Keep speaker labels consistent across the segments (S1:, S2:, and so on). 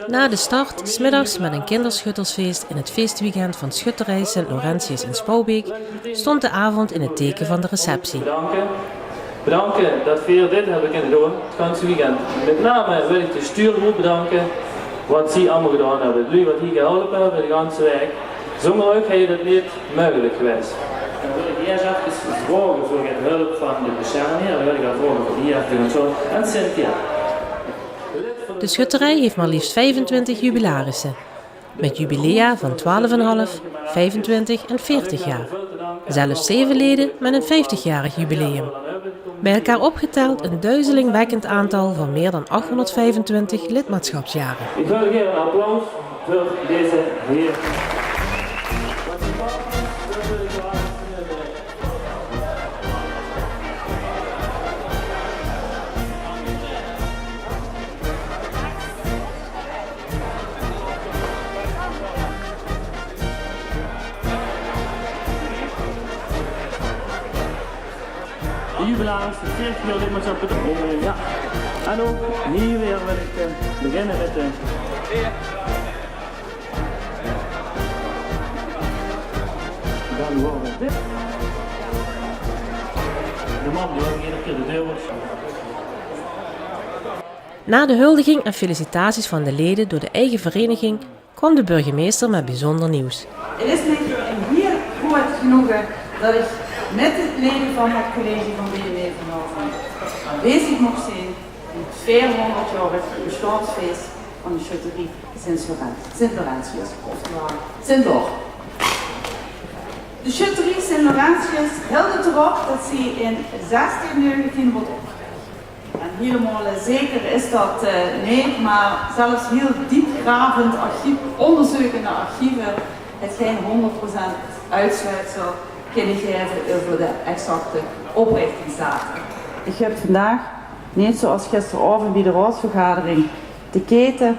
S1: Na de start, 's middags met een kinderschuttersfeest in het feestweekend van Schutterij Sint Laurentius in Spouwbeek, stond de avond in het teken van de receptie.
S2: Bedanken dat we dit hebben kunnen doen, het ganse weekend. Met name wil ik de stuurgroep bedanken, wat ze allemaal gedaan hebben. Jullie wat hier geholpen hebben, de ganse week. Zonder ook had het niet mogelijk geweest. Dan wil ik eerst even vragen voor het hulp van de bescherming. Dan wil ik dat vragen voor die even en Cynthia.
S1: De schutterij heeft maar liefst 25 jubilarissen, met jubilea van 12,5, 25 en 40 jaar. Zelfs 7 leden met een 50-jarig jubileum. Bij elkaar opgeteld een duizelingwekkend aantal van meer dan 825 lidmaatschapsjaren.
S2: Ik wil hier een applaus voor deze heer. De jubilaris, de 40 jaar lidmaatschap. Ja. En ook hier weer wil ik beginnen met de... Dan worden we dit. De man die ook iedere keer de deur wordt.
S1: Na de huldiging en felicitaties van de leden door de eigen vereniging kwam de burgemeester met bijzonder nieuws.
S3: Het is mij een heel groot genoegen dat ik met de leden van het college van BDW vanavond aanwezig mocht zijn in het 400-jarig bestaansfeest van de schutterie Sint Laurentius, oftewel Sint-Lor. De schutterie Sint Laurentius hield het erop dat ze in 1619 wordt opgericht. En helemaal zeker is dat niet, maar zelfs heel diepgravend onderzoekende archieven het geen 100% uitsluitsel kunnen geven over de exacte oprichtingsdatum. Ik heb vandaag, niet zoals gisteravond bij de raadsvergadering, de keten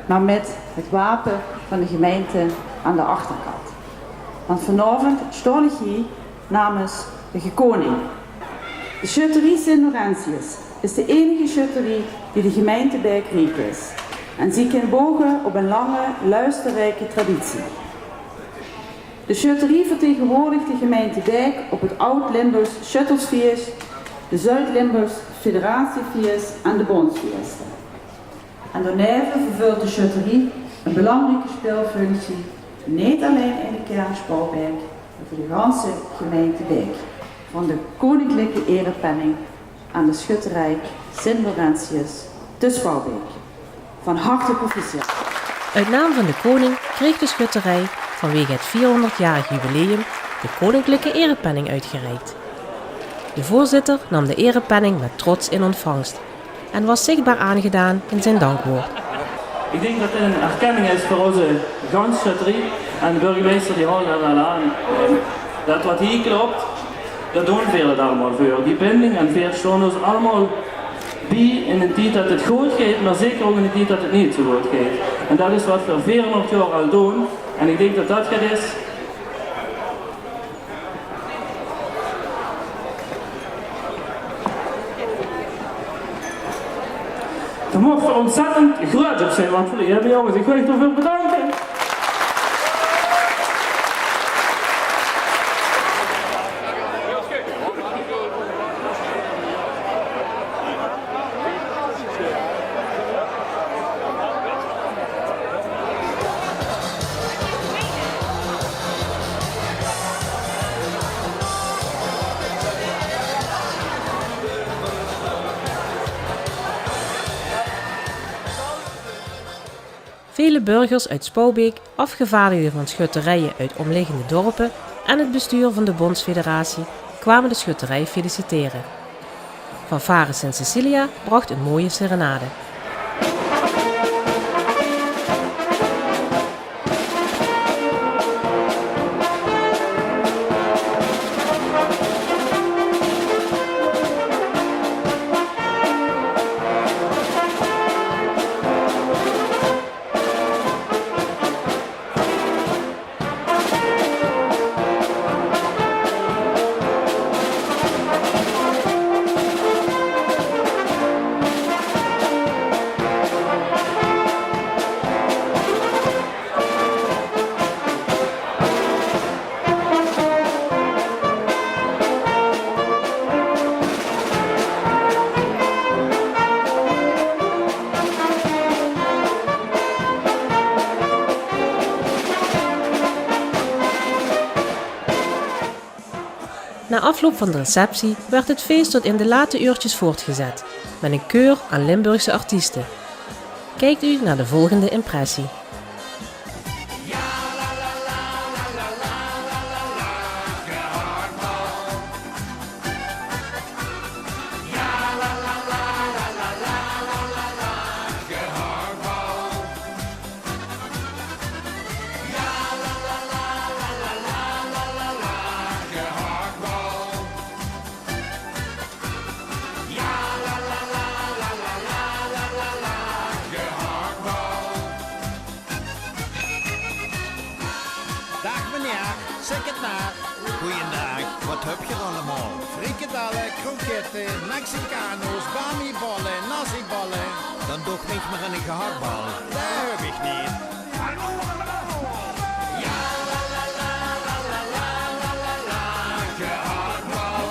S3: maar met het wapen van de gemeente aan de achterkant. Want vanavond sta ik hier namens de koning. De schutterie Sint Laurentius is de enige schutterie die de gemeente Bergriek is. En zie kan bogen op een lange, luisterrijke traditie. De schutterie vertegenwoordigt de gemeente Dijk op het Oud-Limburgs Schuttersfeest, de Zuid-Limburgs Federatiefeest en de Bondsfeest. En daarnaast vervult de schutterie een belangrijke speelfunctie, niet alleen in de kern Spouwbeek, maar voor de ganse gemeente Dijk. Van de koninklijke erepenning aan de schutterij Sint Laurentius te Spouwbeek. Van harte proficiat.
S1: Uit naam van de koning kreeg de schutterij vanwege het 400-jarig jubileum de koninklijke erepenning uitgereikt. De voorzitter nam de erepenning met trots in ontvangst en was zichtbaar aangedaan in zijn dankwoord.
S2: Ik denk dat het een erkenning is voor onze ganse schutterie en de burgemeester die houdt daar wel aan. Dat wat hier klopt, dat doen velen allemaal voor. Die binding en veer staan ons allemaal bij in een tijd dat het goed gaat, maar zeker ook in een tijd dat het niet zo goed gaat. En dat is wat we 400 jaar al doen. En ik denk dat dat het is. Daar mogen we ontzettend groot op zijn, want voor jullie jongens, ik wil je toch veel bedanken.
S1: Vele burgers uit Spouwbeek, afgevaardigden van schutterijen uit omliggende dorpen en het bestuur van de Bondsfederatie kwamen de schutterij feliciteren. Fanfare Sint Cecilia bracht een mooie serenade. Na afloop van de receptie werd het feest tot in de late uurtjes voortgezet, met een keur aan Limburgse artiesten. Kijkt u naar de volgende impressie.
S4: Dag meneer, zeg het na. Goeiedag, wat heb je allemaal? Frikadellen, kroketten, Mexicano's, bamiballen, nasiballen. Dan doe ik niet meer aan een gehaktbal. Dat heb ik niet. Ja, la la la la la la la la la, gehaktbal.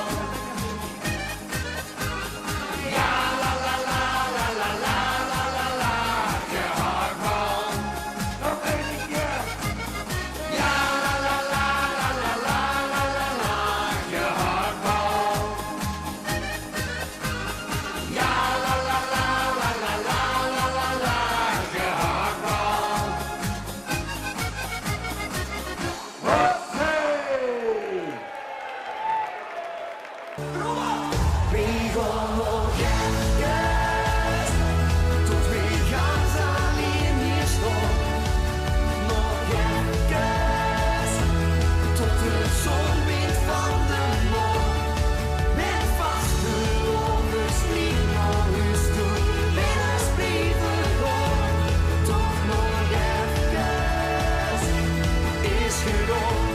S4: Ja, la la la la la la la la la, gehaktbal. Nog één keer. Ja, la la la la la la la la la, gehaktbal. Ja, la la la la la la la la la, gehaktbal. We gaan nog even tot we gaan samen hier staan. Nog even tot de zon wint van de morgen. Met vaste lovers niet naar huis toe. Met ons blijven gaan. Toch nog even is gedaan.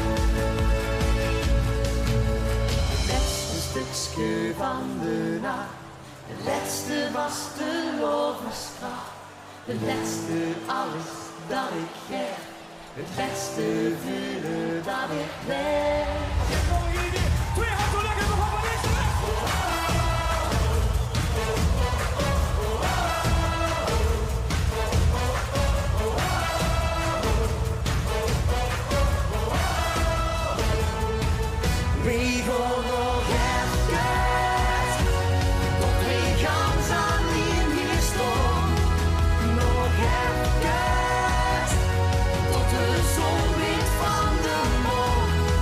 S4: Laatste stukje van de nacht. De laatste was de loverskracht. De laatste alles dat ik heb. Het laatste vuur dat ik ben. We gaan nog even tot we gaan samen hier staan. Nog even tot de zon wint van de morgen.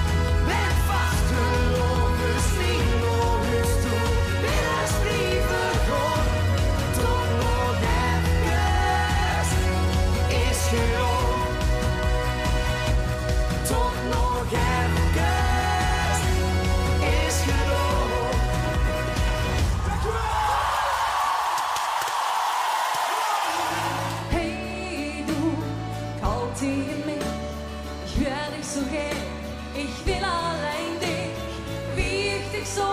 S4: Met vaste lovers niet naar huis toe. Met ons blijven gaan. Toch nog even is gedaan. Toch nog even is gedaan.
S5: Hey du, kalt dir mich, ich hör dich so gern, ich will allein dich, wie ich dich so,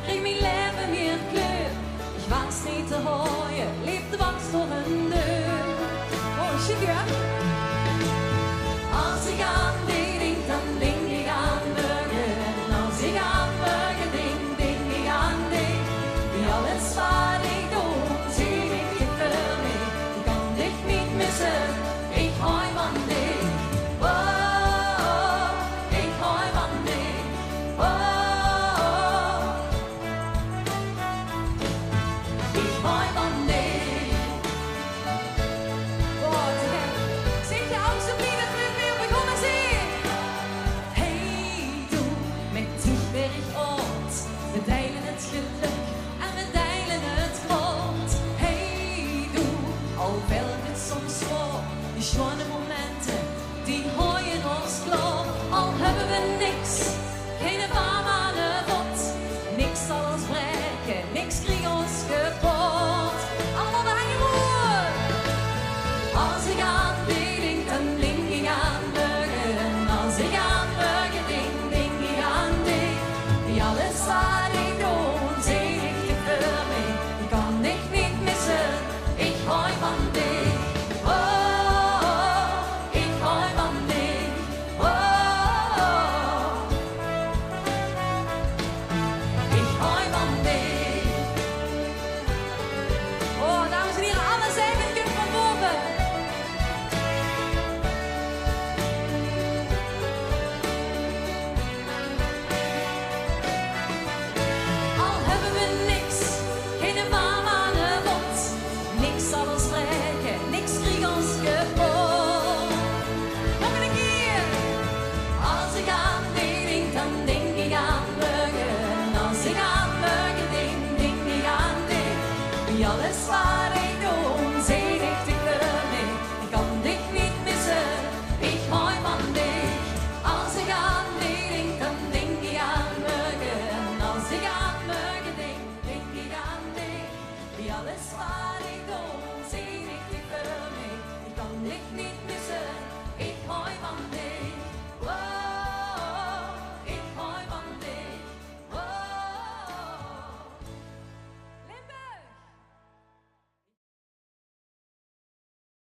S5: krieg mein Leben mir kleur, ich weiß nicht zu hoje, lebt was door een deur. Oh shit ja. Als ik aan dich denk, dan denk ik aan morgen, als ik aan morgen denk, denk ik aan dich, wie alles wat ik doe, zie ik je voor mij, ik kan dich niet missen, ik hou van dich, oh, ik hou van dich, oh, ik hou van dich. Oh, te gek. Zing je alsjeblieft het met me op, ik kom maar zien. Hey du, met dich ben ik oud, we delen het geluk en we delen het brood. Hey du, al welk het soms voor, die schone momenten, die gooien ons klaar. Al hebben we niks, geen paar maanden wat, niks zal ons breken, niks kriegt ons kapot. Allemaal bij je moer. Als ik